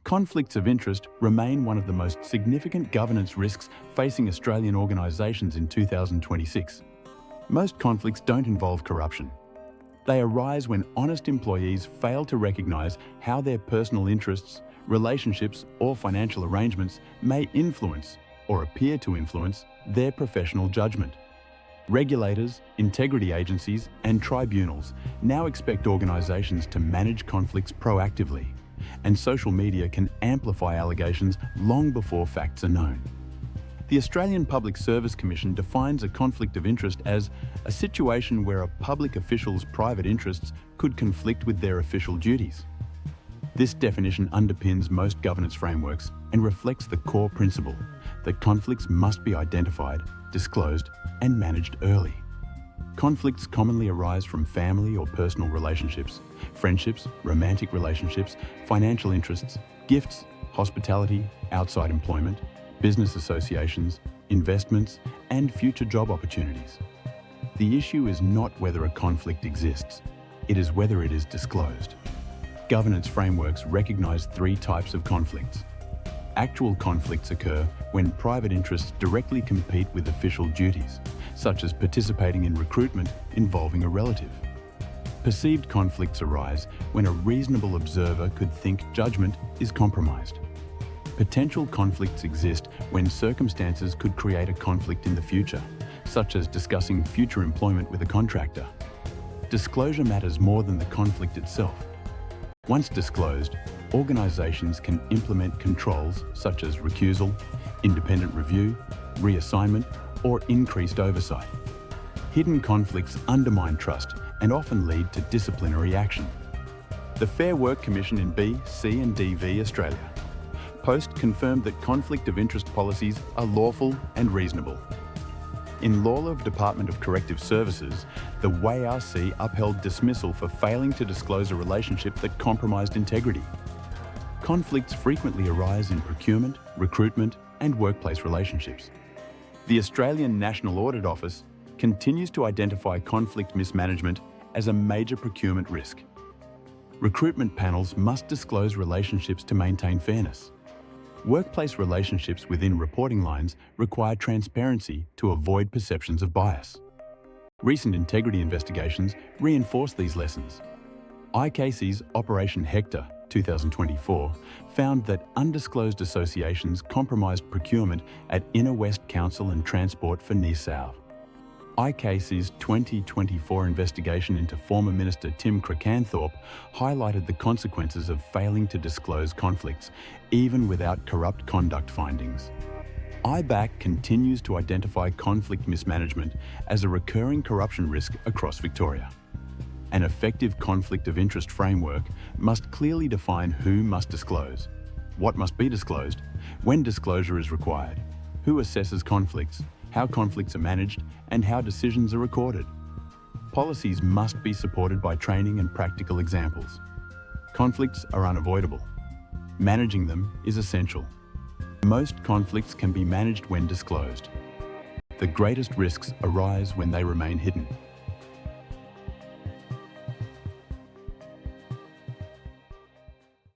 Conflicts of interest remain one of the most significant governance risks facing Australian organisations in 2026. Most conflicts don't involve corruption. They arise when honest employees fail to recognise how their personal interests, relationships or financial arrangements may influence or appear to influence their professional judgment. Regulators, integrity agencies and tribunals now expect organisations to manage conflicts proactively, and social media can amplify allegations long before facts are known. The Australian Public Service Commission defines a conflict of interest as a situation where a public official's private interests could conflict with their official duties. This definition underpins most governance frameworks and reflects the core principle that conflicts must be identified, disclosed, and managed early. Conflicts commonly arise from family or personal relationships, friendships, romantic relationships, financial interests, gifts, hospitality, outside employment, business associations, investments, and future job opportunities. The issue is not whether a conflict exists, it is whether it is disclosed. Governance frameworks recognise three types of conflicts. Actual conflicts occur when private interests directly compete with official duties, such as participating in recruitment involving a relative. Perceived conflicts arise when a reasonable observer could think judgment is compromised. Potential conflicts exist when circumstances could create a conflict in the future, such as discussing future employment with a contractor. Disclosure matters more than the conflict itself. Once disclosed, organisations can implement controls such as recusal, independent review, reassignment, or increased oversight. Hidden conflicts undermine trust and often lead to disciplinary action. The Fair Work Commission in B, C and DV Australia. Post confirmed that conflict of interest policies are lawful and reasonable. In Lawlove Department of Corrective Services, the WARC upheld dismissal for failing to disclose a relationship that compromised integrity. Conflicts frequently arise in procurement, recruitment, and workplace relationships. The Australian National Audit Office continues to identify conflict mismanagement as a major procurement risk. Recruitment panels must disclose relationships to maintain fairness. Workplace relationships within reporting lines require transparency to avoid perceptions of bias. Recent integrity investigations reinforce these lessons. ICACI's Operation Hector 2024 found that undisclosed associations compromised procurement at Inner West Council and Transport for New South. ICACI's 2024 investigation into former Minister Tim Krakanthorpe highlighted the consequences of failing to disclose conflicts, even without corrupt conduct findings. IBAC continues to identify conflict mismanagement as a recurring corruption risk across Victoria. An effective conflict of interest framework must clearly define who must disclose, what must be disclosed, when disclosure is required, who assesses conflicts, how conflicts are managed, and how decisions are recorded. Policies must be supported by training and practical examples. Conflicts are unavoidable. Managing them is essential. Most conflicts can be managed when disclosed. The greatest risks arise when they remain hidden.